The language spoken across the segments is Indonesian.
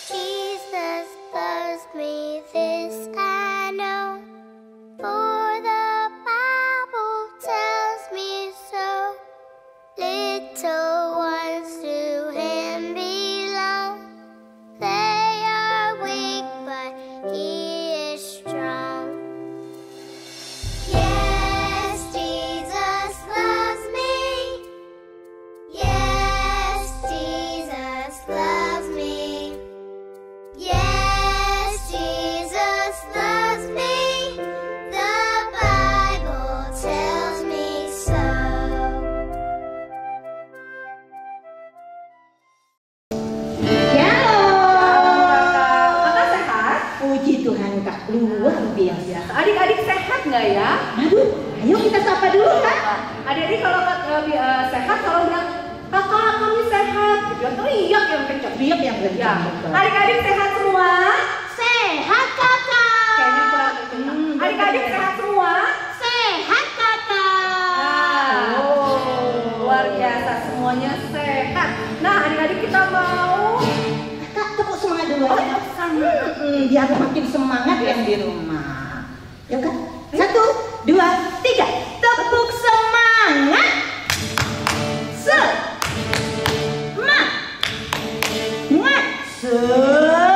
Jesus loves me, this I know, for the Bible tells me so. Little ones to Him belong. They are weak, but He is strong. Yes, Jesus loves me. Yes, Jesus loves me. Yes, Jesus loves me. The Bible tells me so. Kakak sehat? Puji Tuhan Kak, luar biasa. Adik-adik sehat nggak ya? Aduh, ayo kita sapa dulu Kak. Adik-adik kalau sehat, kalau bilang kakak kami sehat, dia teriak yang kencang. Teriak yang Ya. kencang, betul. Adik-adik sehat semua? Sehat kakak. Kayaknya kurang kencang. Adik-adik sehat semua? Sehat kakak. Luar biasa, semuanya sehat. Nah, adik-adik kita mau Kak, tepuk semangat dulu ya. Biar makin semangat yang di rumah. Ya Kak, 1, 2, 3, tepuk semangat.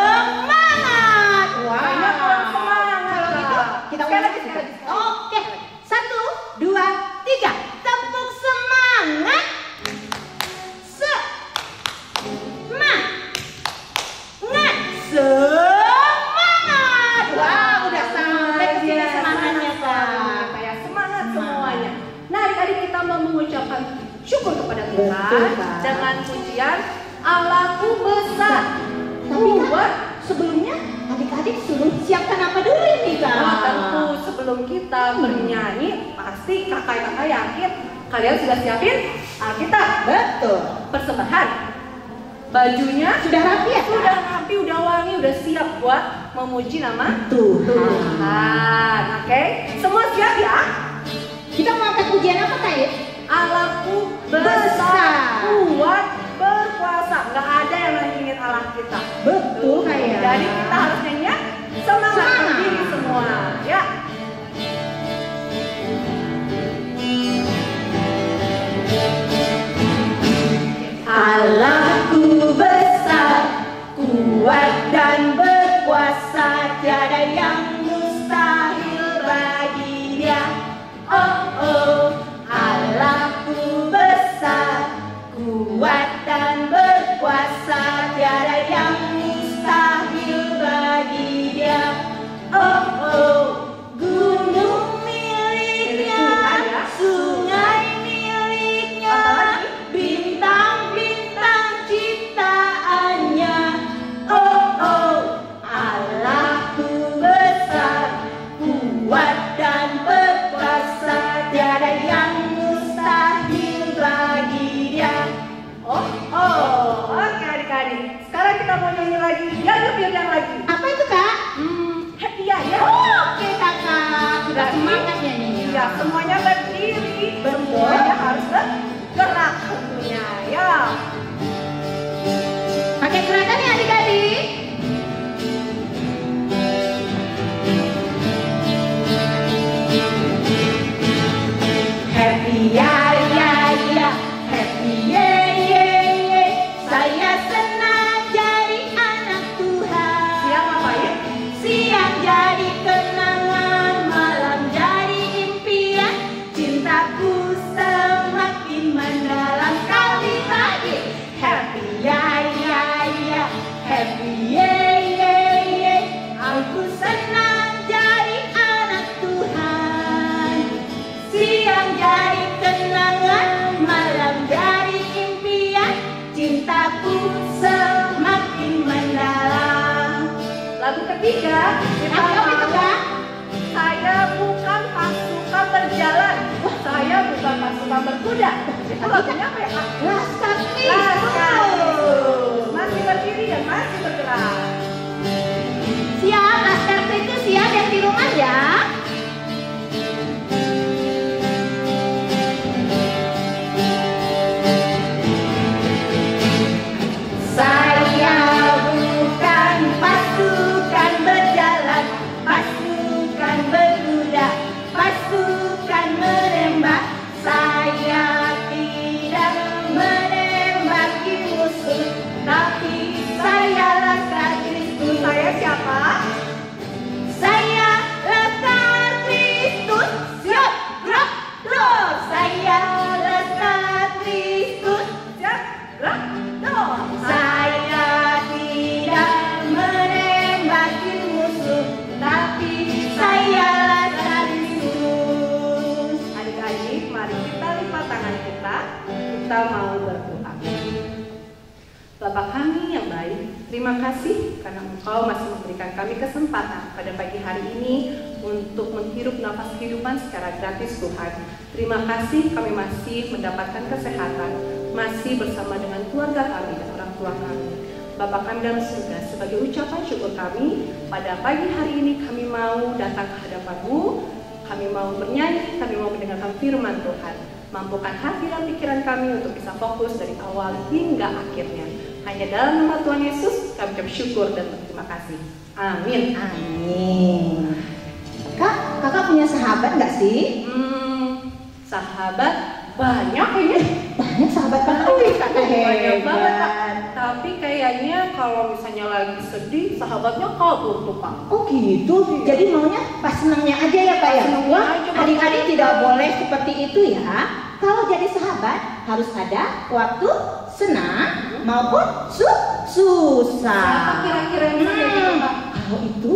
Semangat. Kayaknya kurang semangat. Kalau gitu, kita Sekali ulang lagi, sekali lagi. Oke, 1, 2, 3, tepuk semangat. Semangat. Wah, udah sampai ke sini semangatnya Kak. Kayak semangat semuanya. Nah, adik-adik kita mau mengucapkan syukur kepada Tuhan Betul, Kak. dengan pujian Allahku besar. Tapi Kak, sebelumnya adik-adik suruh siapkan apa dulu ini Kak? Nah, tentu sebelum kita bernyanyi, pasti kakak-kakak yakin kalian sudah siapin Alkitab. Betul. Persembahan. Bajunya Sudah rapi ya Kak? sudah rapi, udah wangi, udah siap buat memuji nama Tuhan. Tuhan. Oke, semua siap ya? Kita mau angkat pujian apa Kak ya? Allahku Besar. besar, kuat, berkuasa. Nggak ada yang nandingin Allah kita. Betul Kak ya. Jadi kita harus nyanyi semangat Semangat. berdiri semua. Ya. Allahku besar, kuat dan berkuasa, tiada yang mustahil bagi Dia. Oh oh, Allahku besar, kuat dan berkuasa, tiada yang mustahil bagi Dia. Oh oh, gunung miliknya, sungai miliknya, bintang-bintang ciptaannya. Oh oh, Allahku besar, kuat dan berkuasa, tiada yang mustahil bagi Dia. Oh, oke adik-adik. Sekarang kita mau nyanyi lagi, yang lebih lagi. Apa itu Kak? Happy ya. Oke Kakak, sudah semangat nyanyinya. Ya, semuanya berdiri, Betul. semuanya harus bergerak tentunya. Ya. Pakai gerakan ya adik-adik. Happy ya ya ya, happy ye ye ye. Saya senang jadi anak Tuhan. Siang ngapain? Siang jadi kenangan, malam jadi impian. Cintaku semakin mendalam kali lagi. Happy ya ya ya, happy ye ye ye. Aku senang jadi anak Tuhan. Siang jadi kenangan, malam jadi impian. Cintaku semakin mendalam. Lagu ketiga, kita Apa itu Kak? saya bukan pasukan berjalan, saya bukan pasukan berkuda. Itu lagunya apa ya Kak? Laskar Laskar Kristus. masih berdiri dan masih bergerak. Siap, Laskar Kristus siap yang di rumah ya. kita mau berdoa. Bapa kami yang baik, terima kasih karena Engkau masih memberikan kami kesempatan pada pagi hari ini untuk menghirup nafas kehidupan secara gratis Tuhan. Terima kasih kami masih mendapatkan kesehatan, masih bersama dengan keluarga kami dan orang tua kami. Bapa kami dalam surga, sebagai ucapan syukur kami, pada pagi hari ini kami mau datang ke hadapan-Mu, kami mau bernyanyi, kami mau mendengarkan firman Tuhan. Mampukan hati dan pikiran kami untuk bisa fokus dari awal hingga akhirnya. Hanya dalam nama Tuhan Yesus kami ucap syukur dan berterima kasih. Amin. Amin. Kak, kakak punya sahabat nggak sih? Sahabat banyak kayaknya. Banyak sahabat kakak. Banyak banget Kak. Hebat. Tapi kayaknya kalau misalnya lagi sedih, sahabatnya kabur tuh Kak. Oh gitu. Jadi maunya pas senangnya aja ya Kak ya? Senangnya Wah, aja, adik-adik Kak. tidak boleh seperti itu ya. Kalau jadi sahabat harus ada waktu senang maupun susah. Siapa kira-kira yang bisa kayak gitu Kak? Kalau itu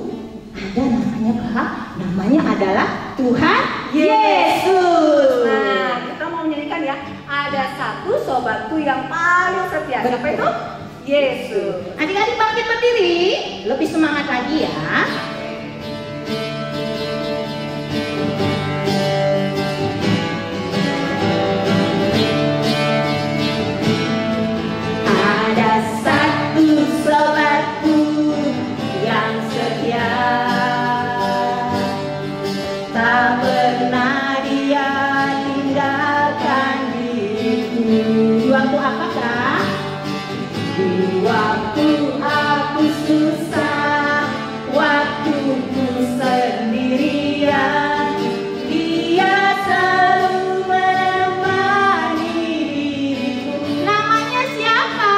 ada namanya Kak. Namanya adalah Tuhan Yesus. Nah, kita mau menyanyikan ya. Ada satu sobatku yang paling setia. Siapa itu? Yesus. Adik-adik bangkit berdiri, lebih semangat lagi ya. Ada satu sobatku yang setia, tak pernah dia tinggalkan diriku. Di waktu apa Kak? Di waktu aku susah, waktu ku sendirian, dia selalu menemani diriku. Namanya siapa?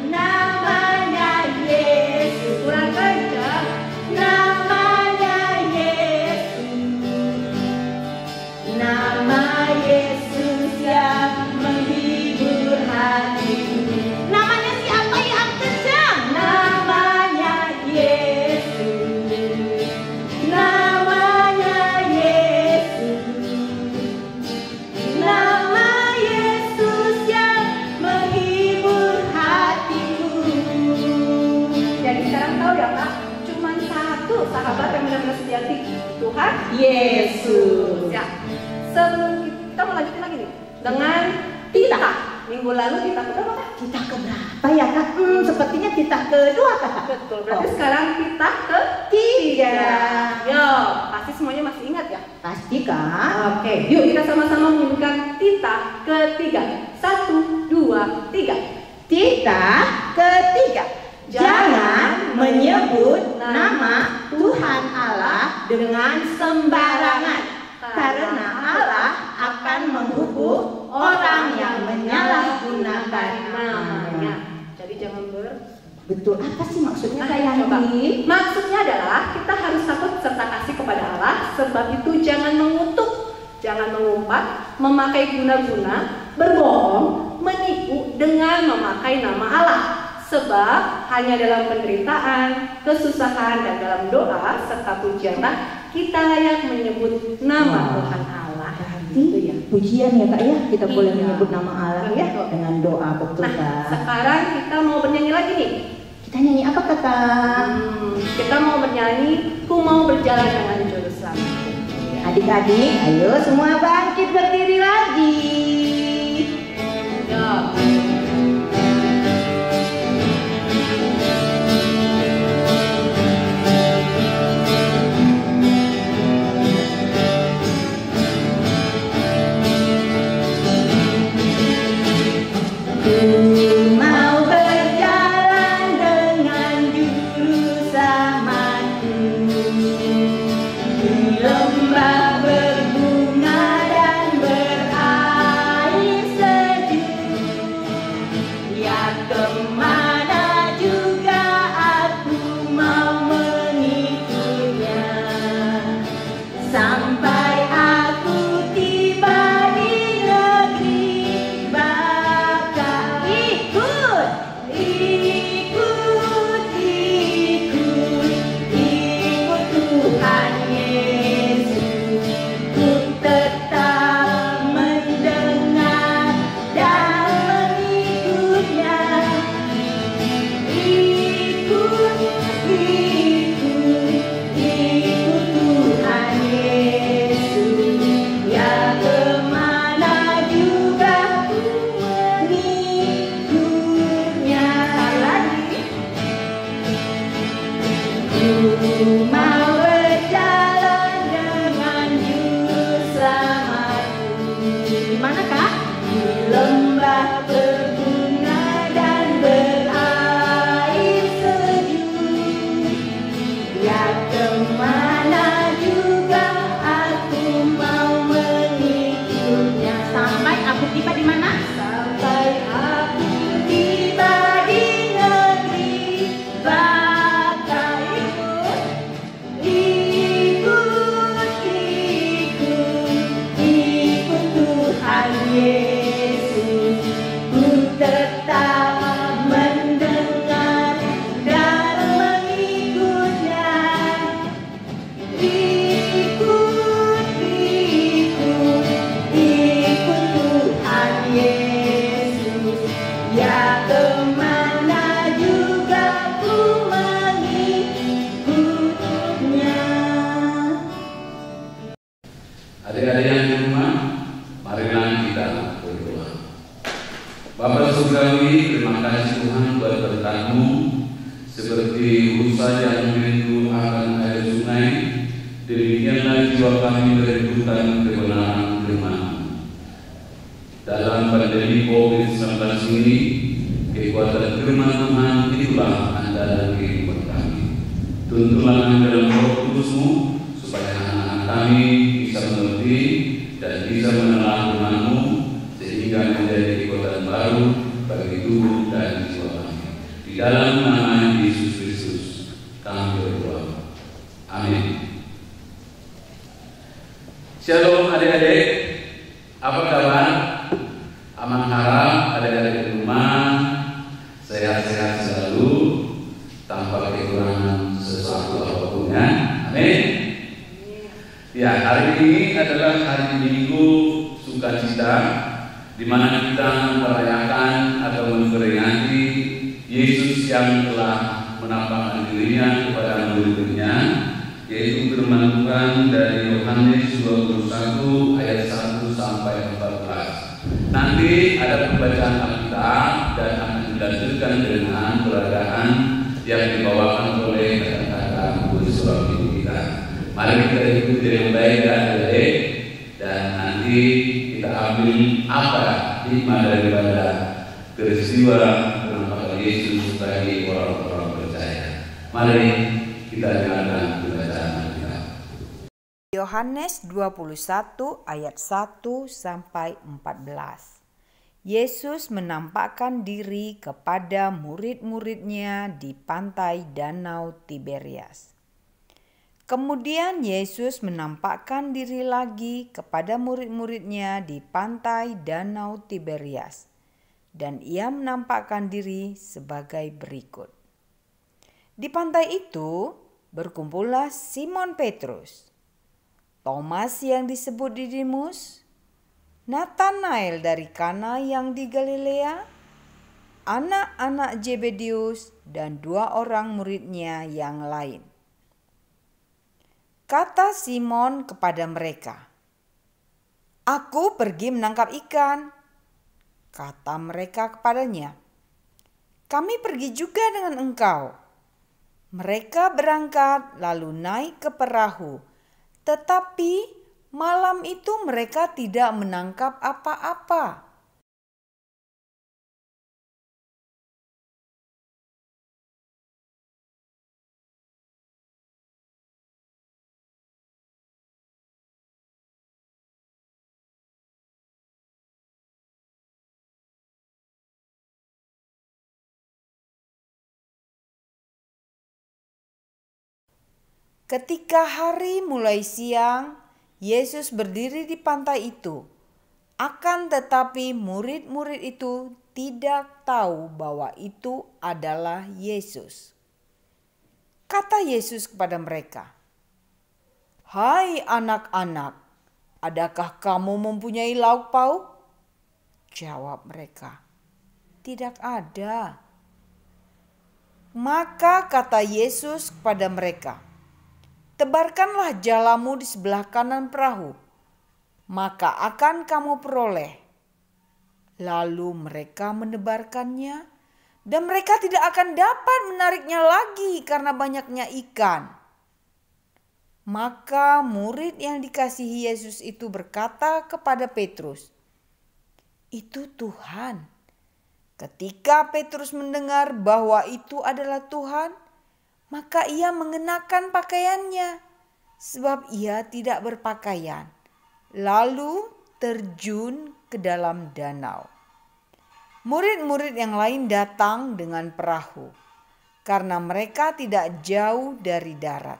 Namanya Yesus. Kurang kencang. Namanya Yesus. Nama Yesus yang menghibur hatiku. Namanya siapa yang kencang? Namanya Yesus. Namanya Yesus. Nama Yesus yang menghibur hatiku. Jadi sekarang tahu ya Kak, cuma satu sahabat yang benar-benar setia di Tuhan Yesus. Ya. Sebelum kita mau lanjutin lagi nih dengan titah. Minggu lalu titah berapa Kak? Titah keberapa ya Kak? Sepertinya titah kedua Kak. Betul. Berarti Oh. sekarang titah Tiga. Yo, pasti semuanya masih ingat ya? Pasti Kak. Oke, yuk kita sama-sama menyebutkan titah ketiga. 1, 2, 3. Titah ketiga. Jangan menyebut nama Tuhan Allah dengan sembarangan, karena Allah akan menghukum orang yang menyalahgunakan namanya. Jadi jangan Betul, apa sih maksudnya Kak Coba. Yani? Maksudnya adalah kita harus takut serta kasih kepada Allah. Sebab itu jangan mengutuk, jangan mengumpat, memakai guna-guna, berbohong, menipu dengan memakai nama Allah. Sebab hanya dalam penderitaan, kesusahan, dan dalam doa serta pujianlah kita layak menyebut nama Tuhan Allah. Gitu ya. Pujian ya Kak ya, kita boleh Iya. menyebut nama Allah ya Betul. dengan doa, betul Nah, Kak. sekarang kita mau bernyanyi lagi nih. Kita nyanyi apa Kakak? Kita mau bernyanyi, ku mau berjalan dengan juru selamat. Adik-adik, ayo semua bangkit berdiri lagi. Ya. Mau berjalan dengan juru selamatku di lembah berbunga dan berair sejuk. Adik-adik yang di rumah, marilah kita berdoa. Bapa surgawi, terima kasih Tuhan buat berkat-Mu, seperti rusa yang merindu akan air sungai, demikianlah jiwa kami merindukan kebenaran firman-Mu. Dalam pandemi COVID-19 ini, kekuatan firman Tuhan itulah andalan kehidupan kami. Tuntunlah dalam Roh Kudus-Mu supaya anak-anak kami bisa mengerti dan bisa menelan firman-Mu sehingga menjadi kekuatan baru bagi tubuh dan jiwa kami. Di dalam nama Yesus Kristus kami berdoa. Amin. Shalom adik-adik, apa kabar? Aman harap adik-adik di rumah sehat-sehat selalu tanpa kekurangan sesuatu apapun ya. Amin. Ya, hari ini adalah hari Minggu Sukacita, di mana kita merayakan atau memperingati Yesus yang telah menampakkan dirinya kepada murid-muridnya, yaitu firman Tuhan dari Yohanes 21 ayat 1 sampai 14. Nanti ada pembacaan Alkitab dan akan dilanjutkan dengan peragaan yang dibawakan oleh kata-kata guru surau kita. Mari kita ikuti dengan baik dan baik, dan nanti kita ambil apa hikmah daripada peristiwa penampakan Yesus bagi orang-orang percaya. Mari kita dengarkan pembacaan Alkitab. Yohanes 21 ayat 1 sampai 14. Yesus menampakkan diri kepada murid-muridnya di pantai Danau Tiberias. Kemudian Yesus menampakkan diri lagi kepada murid-muridnya di pantai Danau Tiberias, dan ia menampakkan diri sebagai berikut. Di pantai itu berkumpullah Simon Petrus, Thomas yang disebut Didimus, Nathanael dari Kana yang di Galilea, anak-anak Zebedius, dan 2 orang muridnya yang lain. Kata Simon kepada mereka, "Aku pergi menangkap ikan." Kata mereka kepadanya, "Kami pergi juga dengan engkau." Mereka berangkat lalu naik ke perahu, tetapi malam itu mereka tidak menangkap apa-apa. Ketika hari mulai siang, Yesus berdiri di pantai itu. Akan tetapi murid-murid itu tidak tahu bahwa itu adalah Yesus. Kata Yesus kepada mereka, "Hai anak-anak, adakah kamu mempunyai lauk pauk?" Jawab mereka, "Tidak ada." Maka kata Yesus kepada mereka, "Tebarkanlah jalamu di sebelah kanan perahu, maka akan kamu peroleh." Lalu mereka menebarkannya, dan mereka tidak akan dapat menariknya lagi karena banyaknya ikan. Maka murid yang dikasihi Yesus itu berkata kepada Petrus, "Itu Tuhan." Ketika Petrus mendengar bahwa itu adalah Tuhan, maka ia mengenakan pakaiannya, sebab ia tidak berpakaian, lalu terjun ke dalam danau. Murid-murid yang lain datang dengan perahu, karena mereka tidak jauh dari darat,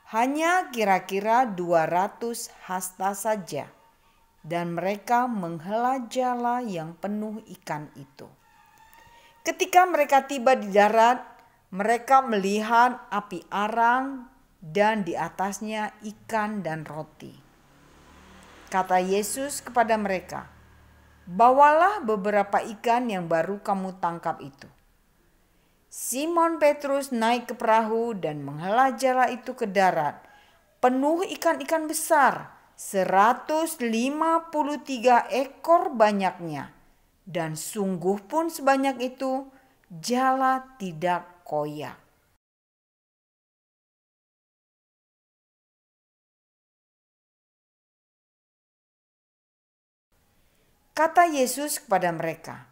hanya kira-kira 200 hasta saja, dan mereka menghela jala yang penuh ikan itu. Ketika mereka tiba di darat, mereka melihat api arang dan di atasnya ikan dan roti. Kata Yesus kepada mereka, "Bawalah beberapa ikan yang baru kamu tangkap itu." Simon Petrus naik ke perahu dan menghela jala itu ke darat, penuh ikan-ikan besar, 153 ekor banyaknya, dan sungguh pun sebanyak itu jala tidak koyak. Kata Yesus kepada mereka,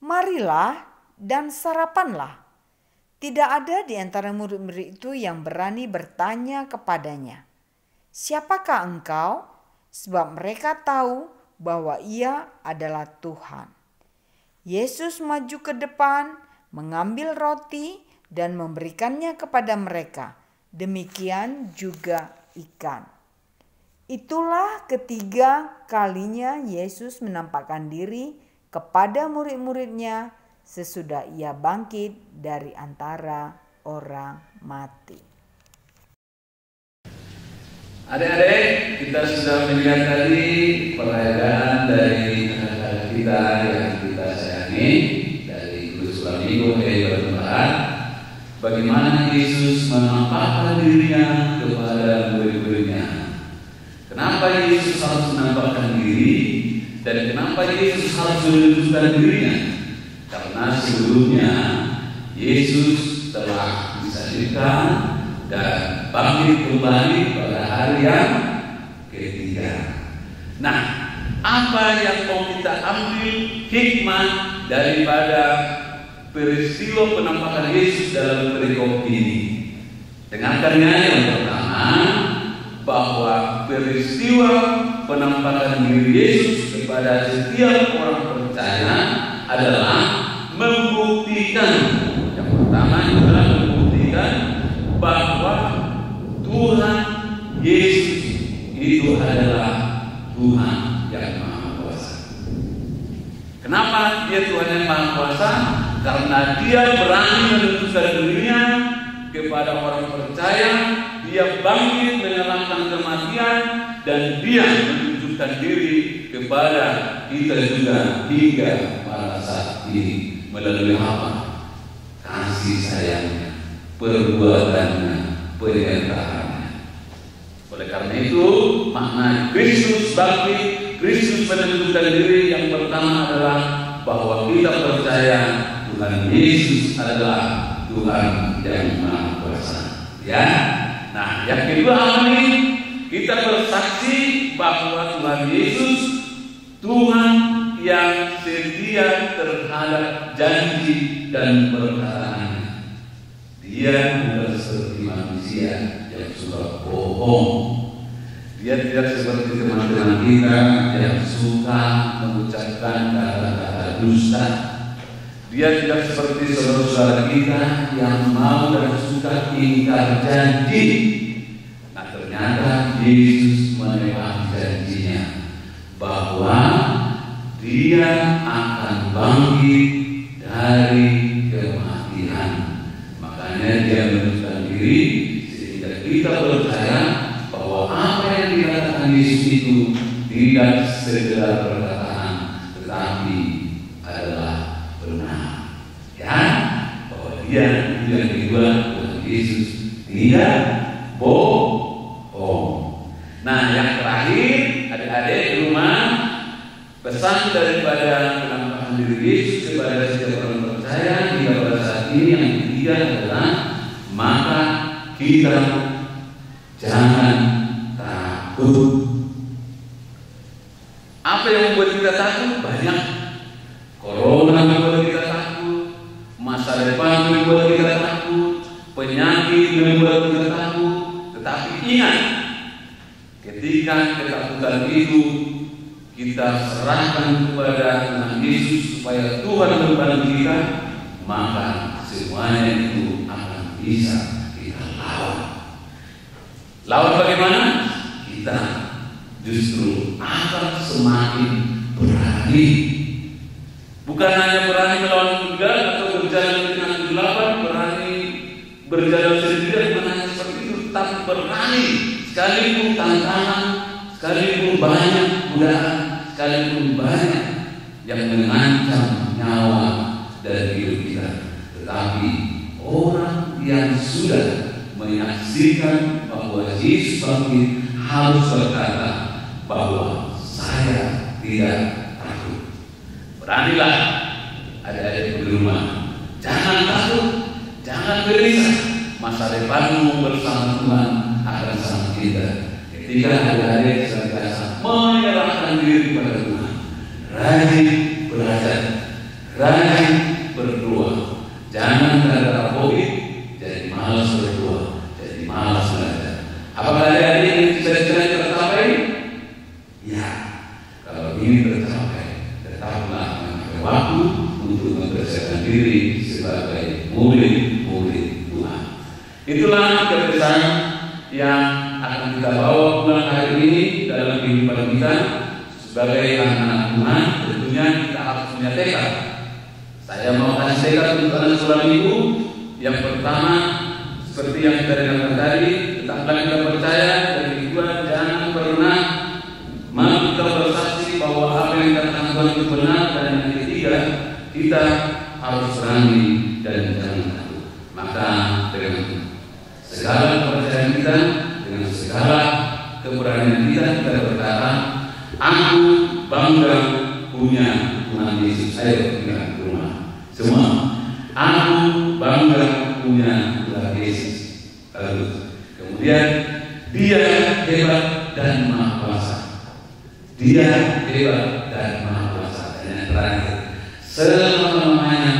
"Marilah dan sarapanlah." Tidak ada di antara murid-murid itu yang berani bertanya kepadanya, "Siapakah engkau?" Sebab mereka tahu bahwa ia adalah Tuhan. Yesus maju ke depan, mengambil roti dan memberikannya kepada mereka. Demikian juga ikan. Itulah ketiga kalinya Yesus menampakkan diri kepada murid-muridnya sesudah ia bangkit dari antara orang mati. Adik-adik, kita sudah melihat tadi perayaan dari anak-anak kita yang kita sayangi dari Kudus Minggu Persembahan. Bagaimana Yesus menampakkan dirinya kepada murid-muridnya. Kenapa Yesus harus menampakkan diri dan kenapa Yesus harus menunjukkan dirinya? Karena sebelumnya Yesus telah disalibkan dan bangkit kembali pada hari yang ketiga. Nah, apa yang mau kita ambil hikmah daripada peristiwa penampakan Yesus dalam perikop ini? Dengarkannya yang pertama, bahwa peristiwa penampakan diri Yesus kepada setiap orang percaya adalah membuktikan, yang pertama adalah membuktikan bahwa Tuhan Yesus itu adalah Tuhan yang Maha Kuasa. Kenapa dia Tuhan yang Maha Kuasa? Karena dia berani menunjukkan dirinya kepada orang percaya. Dia bangkit mengalahkan kematian dan dia menunjukkan diri kepada kita juga hingga pada saat ini melalui apa? Kasih sayangnya, perbuatannya, pernyataan. Oleh karena itu, makna Kristus bangkit, Kristus menunjukkan diri yang pertama adalah bahwa kita percaya Tuhan Yesus adalah Tuhan yang Maha Kuasa. Ya. Nah, yang kedua apa nih? Kita bersaksi bahwa Tuhan Yesus Tuhan yang setia terhadap janji dan perkataannya. Dia bukan seperti manusia yang suka bohong. Dia tidak seperti teman-teman kita yang suka mengucapkan kata-kata dusta. Dia tidak seperti saudara-saudara kita yang mau dan suka ingkar janji. Nah, ternyata Yesus menepati janjinya bahwa dia akan bangkit dari kematian. Makanya dia menunjukkan diri sehingga kita percaya bahwa apa yang dikatakan Yesus itu tidak sekedar perkataan, tetapi adalah benar. Ya, bahwa dia itu yang kedua, Tuhan Yesus tidak bohong. Nah, yang terakhir, adik-adik di rumah, pesan daripada penampakan diri Yesus kepada setiap orang percaya hingga pada saat ini yang ketiga adalah maka kita jangan takut. Apa yang membuat kita takut? Banyak. Corona membuat kita takut, masa depan membuat kita takut, penyakit membuat kita takut. Tetapi ingat, ketika ketakutan itu kita serahkan kepada Tuhan Yesus supaya Tuhan membantu kita, maka semuanya itu akan bisa kita lawan. Lawan bagaimana? Kita justru akan semakin berani. Bukan hanya berani melawan tunggal atau berjalan dengan kegelapan, berani berjalan sendiri, bukan hanya seperti itu, tapi berani sekalipun tantangan, sekalipun banyak godaan, sekalipun banyak yang mengancam nyawa dari hidup kita. Tetapi orang yang sudah menyaksikan bahwa Yesus bangkit harus berkata, bahwa saya tidak takut. Beranilah adik-adik di rumah, jangan takut, jangan gelisah. Masa depanmu bersama Tuhan akan sangat indah. Ketika adik-adik senantiasa menyerahkan diri pada Tuhan, rajin belajar, rajin berdoa. Jangan gara-gara COVID jadi malas berdoa, jadi malas belajar. Apakah adik-adik ini cita-cita tercapai? Ya, kalau ini tercapai, tetaplah mengambil waktu untuk mempersiapkan diri sebagai murid-murid Tuhan. Itulah kebesaran yang akan kita bawa pulang hari ini dalam kehidupan kita sebagai anak-anak Tuhan. Tentunya kita harus punya tekad. Saya mau kasih tekad untuk anak sekolah minggu. Yang pertama, seperti yang kita dengarkan tadi, tetaplah kita percaya. Dan kedua, jangan pernah mau kita bersaksi bahwa apa yang dikatakan Tuhan itu benar. Dan yang ketiga, kita harus berani dan jangan takut. Maka dengan segala kepercayaan kita, dengan segala keberanian kita berkata, aku bangga punya Tuhan Yesus. Ayo kita ke rumah semua. Aku bangga punya Tuhan Yesus. Kemudian Dia hebat dan maha kuasa. Dia hebat dan maha kuasa. Dan yang terakhir, selama-lamanya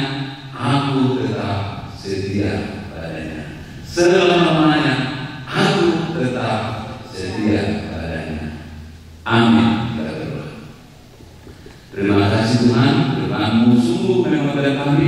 aku tetap setia padanya. Selama-lamanya aku tetap setia padanya. Amin. Kita berdoa. Terima kasih Tuhan, firman-Mu sungguh memang kepada kami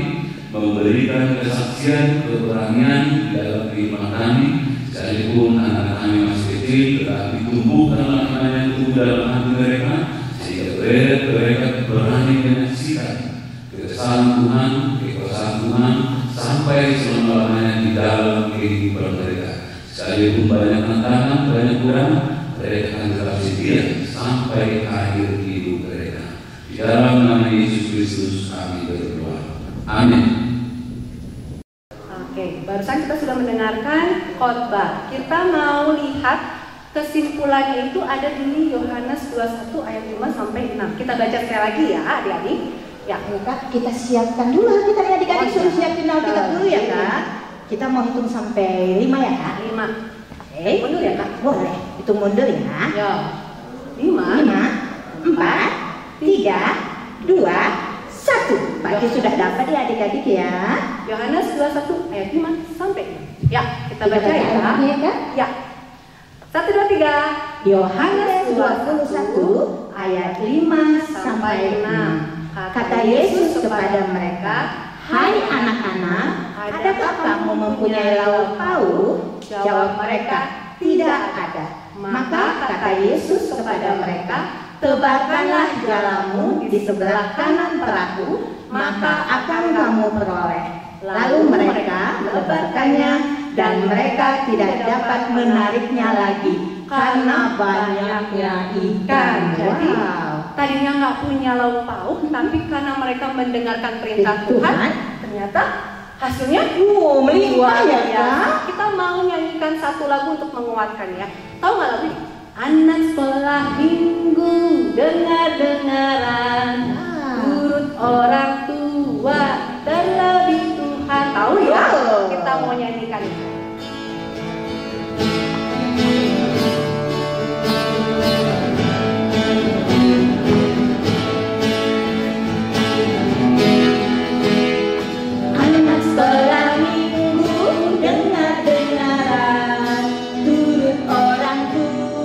memberikan kesaksian, keberanian di dalam kehidupan kami. Sekalipun anak kami masih kecil, tetapi tumbuhkanlah iman yang tumbuh dalam hati mereka, sehingga mereka berani menyaksikan kebesaran Tuhan, kekuasaan Tuhan sampai selama-lamanya di dalam kehidupan mereka. Sekalipun banyak tantangan, banyak kurang, mereka akan tetap setia sampai akhir hidup mereka. Di dalam nama Yesus Kristus kami berdoa. Amin. Oke, barusan kita sudah mendengarkan khotbah. Kita mau lihat kesimpulannya itu ada di Yohanes 21 ayat 5 sampai 6. Kita baca sekali lagi ya, adik-adik. Ya, Kak, kita siapkan dulu. Kita adik-adik suruh siapin Alkitab dulu ya, Kak. Kita mau hitung sampai 5 ya, Kak? 5. Oke. Mundur ya, Kak? Boleh. Hitung mundur ya. Ya. 5, 4, 3, 2, 1. Pagi sudah dapat ya adik-adik ya. Yohanes 21 ayat 5 sampai 6. Ya, kita baca ya. Kak? Ya. 1, 2, 3. Yohanes 21 ayat 5 sampai 6. Kata Yesus kepada mereka, "Hai anak-anak, adakah kamu mempunyai lauk pauk?" Jawab mereka, "Tidak ada." Maka kata Yesus kepada mereka, "Tebarkanlah garammu di sebelah kanan perahu, maka akan kamu peroleh." Lalu mereka melebarkannya dan mereka tidak dapat menariknya lagi karena banyaknya ikan. Jadi tadinya nggak punya lauk pauk, tapi karena mereka mendengarkan perintah Tuhan, ternyata hasilnya melimpah ya, Kak. Kita mau nyanyikan satu lagu untuk menguatkan ya. Tahu nggak lagu ini? Anak sekolah minggu dengar-dengaran, turut orang tua terlebih Tuhan. Tahu ya? Kita mau nyanyikan itu. Anak sekolah minggu dengar-dengaran, turut orang tua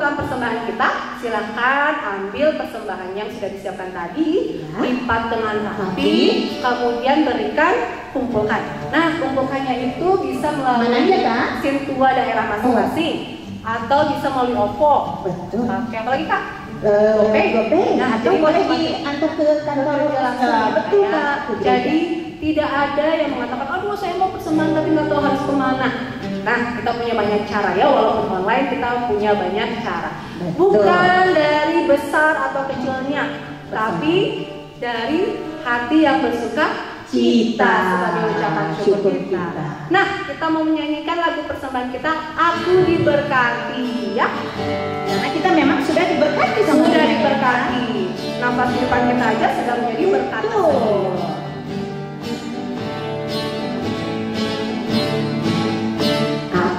menentukan persembahan kita, silakan ambil persembahan yang sudah disiapkan tadi, lipat dengan rapi, kemudian berikan, kumpulkan. Nah, kumpulkannya itu bisa melalui mesin tua daerah masing-masing, atau bisa melalui OVO. Betul. Oke, apa lagi Kak? GoPay. Nah, Atau boleh diantar ke kantor langsung. Betul Kak. Jadi tidak ada yang mengatakan, aduh saya mau persembahan tapi nggak tahu harus kemana. Nah, kita punya banyak cara ya, walaupun online kita punya banyak cara. Bukan dari besar atau kecilnya, tapi dari hati yang bersuka cita sebagai ucapan syukur kita. Nah, kita mau menyanyikan lagu persembahan kita, Aku Diberkati, ya. Karena kita memang sudah diberkati sama Sudah diberkati. Nafas kehidupan kita aja sudah menjadi berkat.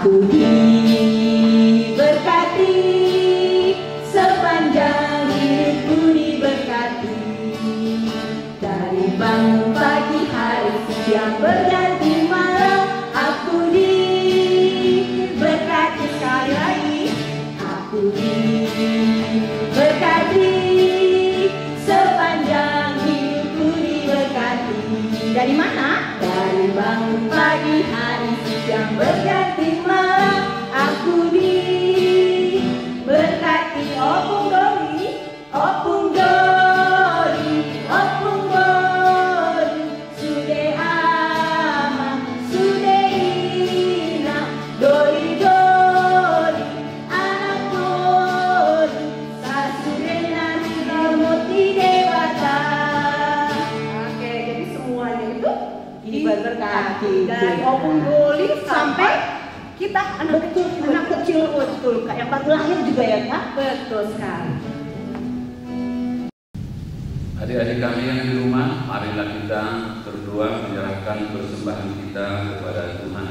Aku diberkati, sepanjang hidupku diberkati. Dari bangun pagi hari siang berganti malam, aku diberkati sekali lagi. Aku diberkati, sepanjang hidupku diberkati. Dari mana? Dari bangun pagi hari siang berganti malam, aku diberkati. Opung Dori, Opung Dori, Opung Dori, Sude ama, Sude ina, Dori Dori, anak Dori, Sasude nasi moti dewata. Oke, jadi semuanya itu Diberkati dari Opung Doli sampai kita anak kecil. Anak kecil betul Kak, yang baru lahir juga ya Kak. Betul sekali. Adik-adik kami yang di rumah, marilah kita berdoa menyerahkan persembahan kita kepada Tuhan.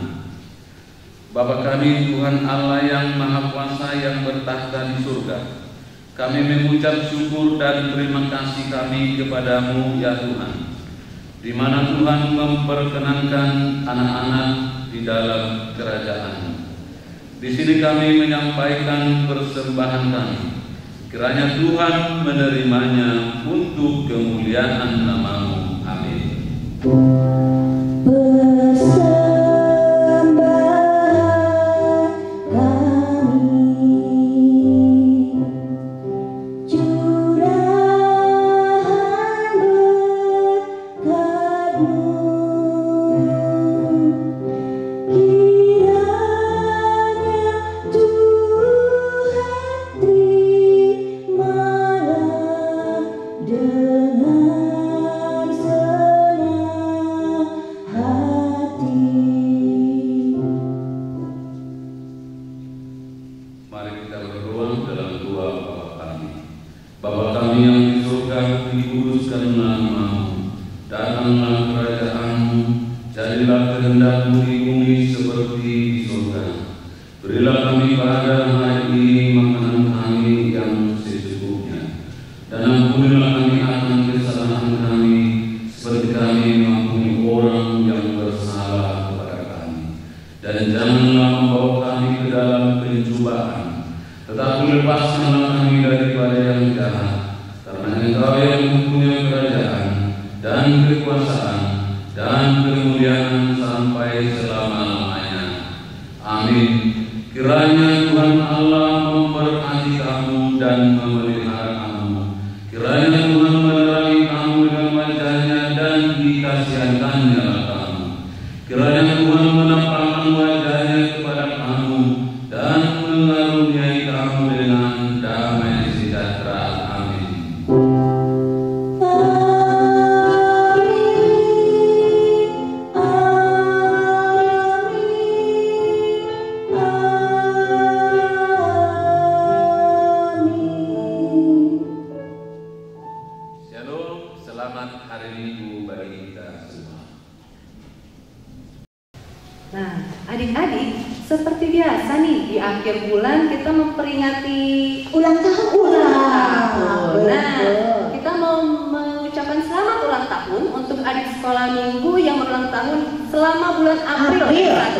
Bapa kami, Tuhan Allah yang Maha Kuasa yang bertahta di surga, kami mengucap syukur dan terima kasih kami kepadamu ya Tuhan, di mana Tuhan memperkenankan anak-anak di dalam kerajaan. Di sini kami menyampaikan persembahan kami. Kiranya Tuhan menerimanya untuk kemuliaan nama-Mu. Amin.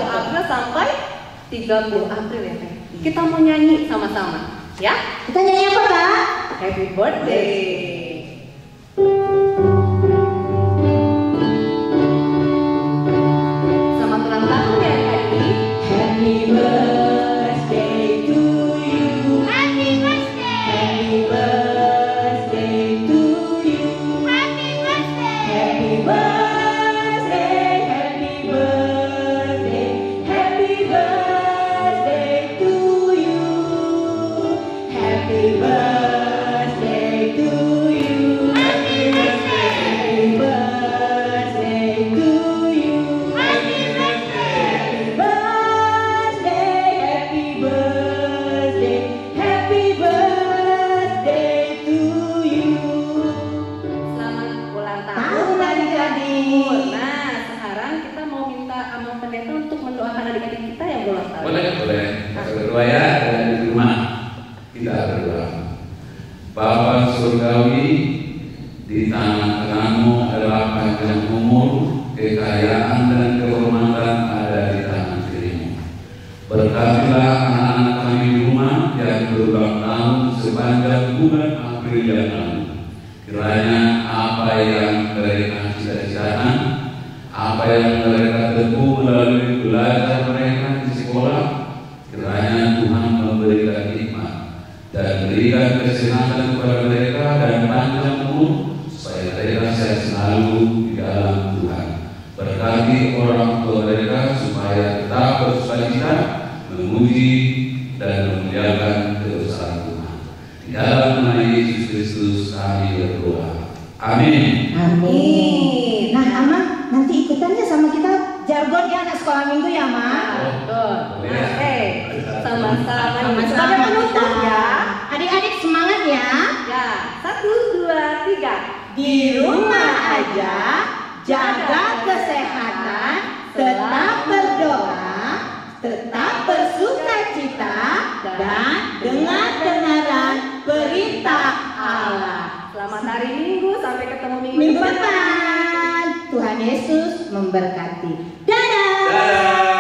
April sampai 30 April ya. Kita mau nyanyi sama-sama. Ya, Kita nyanyi apa, Kak? happy birthday. Selamat ulang tahun ya Kadi. Happy birthday to you. Happy birthday. Happy birthday to you. Happy birthday. Happy birthday, happy birthday, happy birthday to you. Happy birthday to you. Happy birthday. Happy birthday to you. Happy Happy birthday. birthday, happy birthday, happy birthday to you. Selamat ulang tahun Tahun adik-adik. Nah, sekarang kita mau minta sama pendeta untuk mendoakan adik-adik kita yang ulang tahun. Boleh. Kita berdua ya, dan di rumah kita berdoa. Bapa surgawi, di tangan-tanganmu adalah panjang umur, kekayaan dan kehormatan ada di tangan kirimu. Berkatilah anak-anak kami di rumah yang berulang tahun sepanjang bulan April yang lalu. Kiranya apa yang mereka cita-citakan, apa yang mereka tempuh melalui belajar mereka di sekolah, kiranya Tuhan memberikan hikmat dan berikan kesehatan kepada mereka dan panjang umur supaya mereka sehat selalu di dalam Tuhan. Berkati orang tua mereka supaya tetap bersukacita memuji dan memuliakan kedosaan Tuhan. Di dalam nama Yesus Kristus kami berdoa. Amin. Amin. Nah, Ama, nanti ikutannya sama kita jargonnya anak sekolah minggu ya, Ma. Betul. Nah, sama-sama nih. Sama-sama Sebagai penutup kita. ya. Adik-adik semangat ya. Ya, 1, 2, 3. Di rumah aja, jaga kesehatan, tetap berdoa, tetap bersukacita, dan dengar kebenaran perintah Allah. Selamat hari Minggu, sampai ketemu minggu Minggu depan. depan, Tuhan Yesus memberkati. Dadah. Dadah.